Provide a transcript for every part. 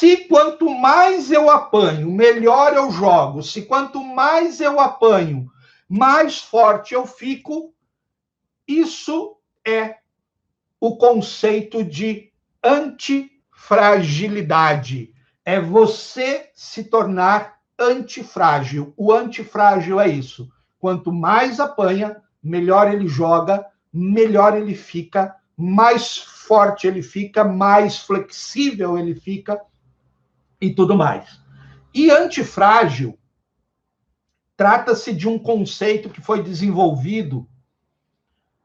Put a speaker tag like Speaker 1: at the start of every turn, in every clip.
Speaker 1: Se quanto mais eu apanho, melhor eu jogo. Se quanto mais eu apanho, mais forte eu fico. Isso é o conceito de antifragilidade. É você se tornar antifrágil. O antifrágil é isso. Quanto mais apanha, melhor ele joga, melhor ele fica, mais forte ele fica, mais flexível ele fica e tudo mais. E antifrágil trata-se de um conceito que foi desenvolvido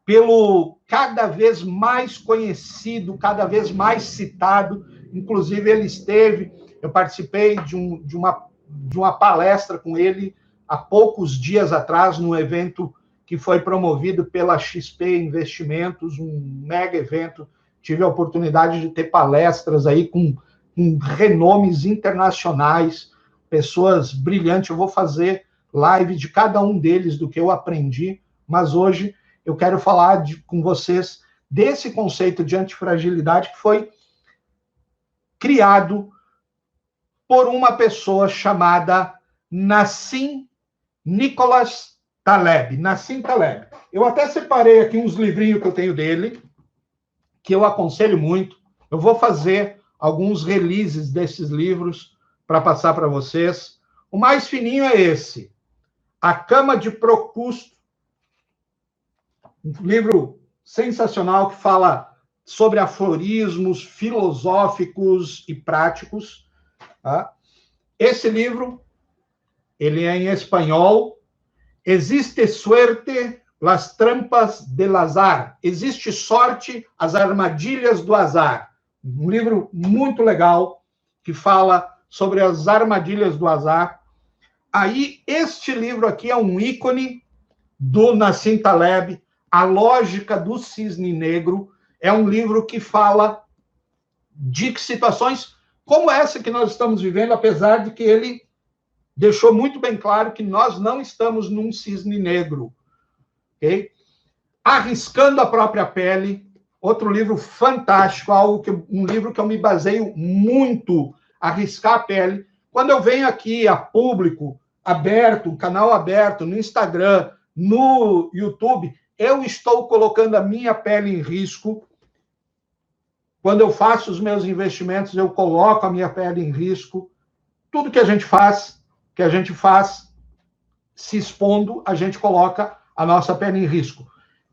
Speaker 1: pelo cada vez mais conhecido, cada vez mais citado, inclusive ele esteve, eu participei de uma palestra com ele há poucos dias atrás, num evento que foi promovido pela XP Investimentos, um mega evento, tive a oportunidade de ter palestras aí com renomes internacionais, pessoas brilhantes, eu vou fazer live de cada um deles do que eu aprendi, mas hoje eu quero falar com vocês desse conceito de antifragilidade que foi criado por uma pessoa chamada Nassim Nicholas Taleb. Nassim Taleb. Eu até separei aqui uns livrinhos que eu tenho dele, que eu aconselho muito. Eu vou fazer alguns releases desses livros para passar para vocês. O mais fininho é esse, A Cama de Procusto, um livro sensacional que fala sobre aforismos filosóficos e práticos. Tá? Esse livro, ele é em espanhol. Existe suerte, las trampas del azar. Existe sorte, as armadilhas do azar. Um livro muito legal que fala sobre as armadilhas do azar. Aí, este livro aqui é um ícone do Nassim Taleb, A Lógica do Cisne Negro. É um livro que fala de situações como essa que nós estamos vivendo, apesar de que ele deixou muito bem claro que nós não estamos num cisne negro. Okay? Arriscando a Própria Pele, outro livro fantástico, um livro que eu me baseio muito, Arriscar a Pele. Quando eu venho aqui a público, aberto, canal aberto, no Instagram, no YouTube, eu estou colocando a minha pele em risco. Quando eu faço os meus investimentos, eu coloco a minha pele em risco. Tudo que a gente faz se expondo, a gente coloca a nossa pele em risco.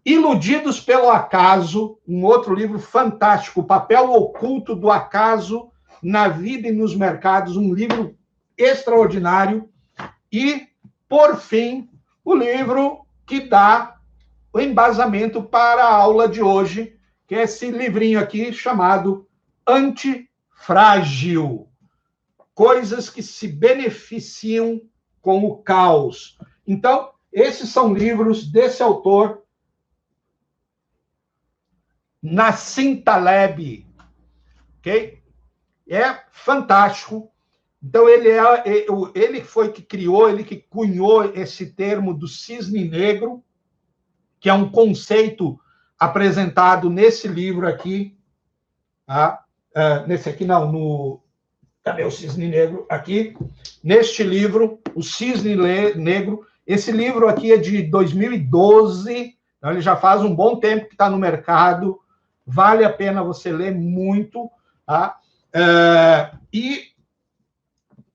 Speaker 1: Iludidos pelo Acaso, um outro livro fantástico, O Papel Oculto do Acaso na Vida e nos Mercados, um livro extraordinário. E, por fim, o livro que dá o embasamento para a aula de hoje, que é esse livrinho aqui chamado Antifrágil. Coisas que se beneficiam com o caos. Então, esses são livros desse autor, Nassim Taleb, ok? É fantástico. Então, ele foi que criou, ele que cunhou esse termo do cisne negro, que é um conceito apresentado nesse livro aqui, tá? Nesse aqui não, cadê o cisne negro? Aqui, neste livro, o Cisne Negro. Esse livro aqui é de 2012, então ele já faz um bom tempo que está no mercado, vale a pena você ler muito. Tá? E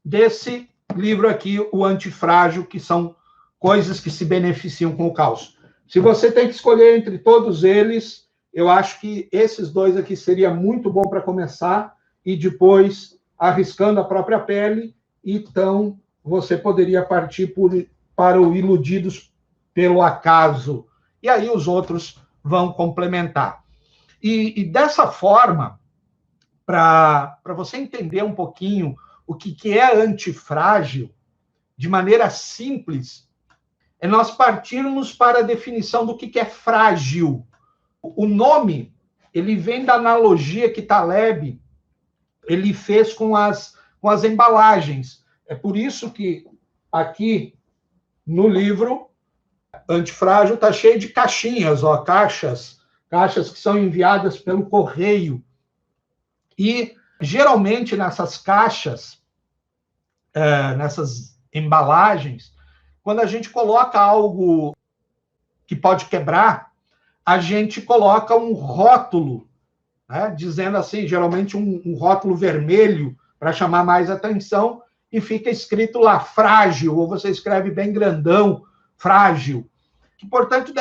Speaker 1: desse livro aqui, O Antifrágil, que são coisas que se beneficiam com o caos. Se você tem que escolher entre todos eles, eu acho que esses dois aqui seria muito bom para começar, e depois Arriscando a Própria Pele, então você poderia partir para o Iludidos pelo Acaso, e aí os outros vão complementar. E dessa forma, para você entender um pouquinho o que é antifrágil, de maneira simples, é nós partirmos para a definição do que é frágil. O nome, ele vem da analogia que Taleb ele fez com as embalagens. É por isso que aqui no livro Antifrágil está cheio de caixinhas, caixas que são enviadas pelo correio. E Geralmente, nessas caixas, nessas embalagens, quando a gente coloca algo que pode quebrar, a gente coloca um rótulo, né, dizendo assim, geralmente um rótulo vermelho, para chamar mais atenção, e fica escrito lá, frágil, ou você escreve bem grandão, frágil. Que, portanto,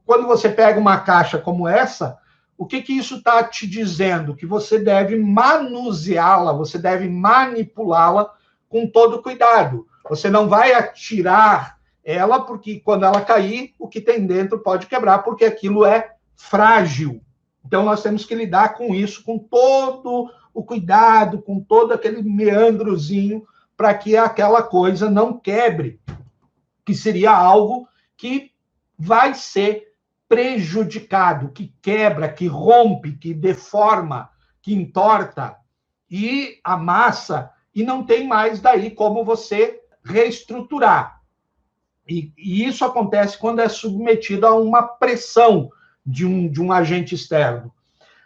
Speaker 1: quando você pega uma caixa como essa, o que isso está te dizendo? Que você deve manuseá-la, você deve manipulá-la com todo cuidado. Você não vai atirar ela, porque quando ela cair, o que tem dentro pode quebrar, porque aquilo é frágil. Então, nós temos que lidar com isso, com todo o cuidado, com todo aquele meandrozinho, para que aquela coisa não quebre, que seria algo que vai ser prejudicado, que quebra, que rompe, que deforma, que entorta e amassa, e não tem mais daí como você reestruturar. E isso acontece quando é submetido a uma pressão de um agente externo.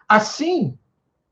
Speaker 1: Assim,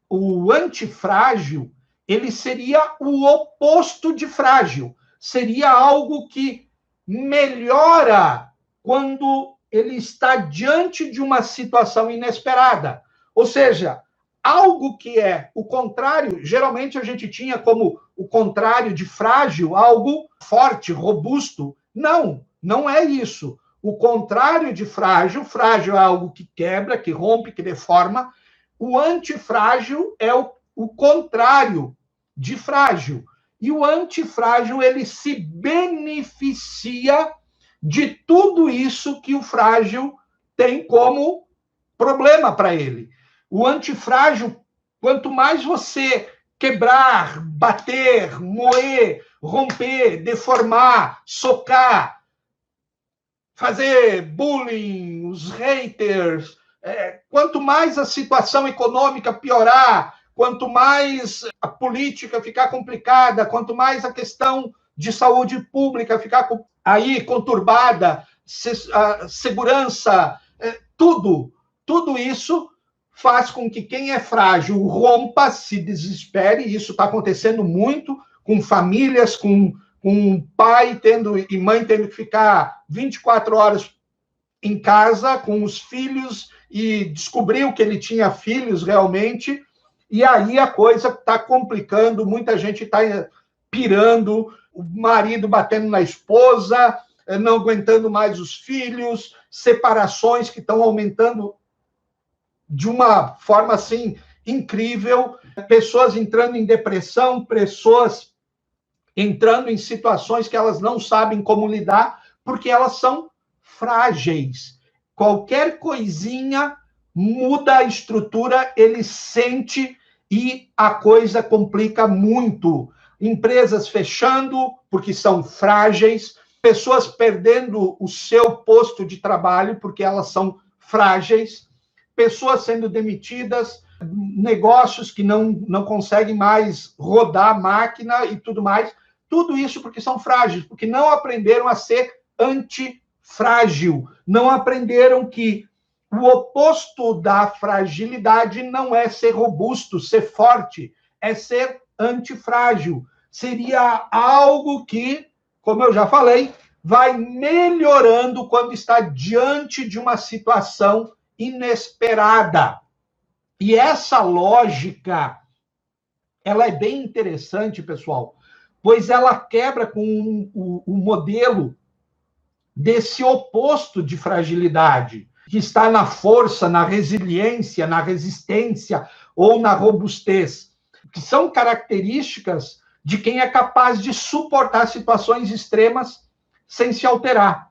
Speaker 1: o antifrágil, ele seria o oposto de frágil. Seria algo que melhora quando ele está diante de uma situação inesperada. Ou seja, algo que é o contrário, geralmente a gente tinha como o contrário de frágil, algo forte, robusto. Não, não é isso. O contrário de frágil, frágil é algo que quebra, que rompe, que deforma. O antifrágil é o contrário de frágil. E o antifrágil, ele se beneficia de tudo isso que o frágil tem como problema para ele. O antifrágil, quanto mais você quebrar, bater, moer, romper, deformar, socar, fazer bullying, os haters, quanto mais a situação econômica piorar, quanto mais a política ficar complicada, quanto mais a questão de saúde pública ficar aí conturbada, a segurança, tudo isso faz com que quem é frágil rompa, se desespere, e isso está acontecendo muito com famílias, com pai e mãe tendo que ficar 24 horas em casa com os filhos e descobriu que ele tinha filhos realmente, e aí a coisa está complicando, muita gente está pirando, o marido batendo na esposa, não aguentando mais os filhos, separações que estão aumentando de uma forma assim incrível, pessoas entrando em depressão, pessoas entrando em situações que elas não sabem como lidar, porque elas são frágeis. Qualquer coisinha muda a estrutura, ele sente e a coisa complica muito. Empresas fechando porque são frágeis, pessoas perdendo o seu posto de trabalho porque elas são frágeis, pessoas sendo demitidas, negócios que não conseguem mais rodar a máquina e tudo mais. Tudo isso porque são frágeis, porque não aprenderam a ser antifrágil, não aprenderam que o oposto da fragilidade não é ser robusto, ser forte, é ser antifrágil. Seria algo que, como eu já falei, vai melhorando quando está diante de uma situação inesperada. E essa lógica, ela é bem interessante, pessoal, pois ela quebra com o modelo desse oposto de fragilidade, que está na força, na resiliência, na resistência ou na robustez, que são características de quem é capaz de suportar situações extremas sem se alterar.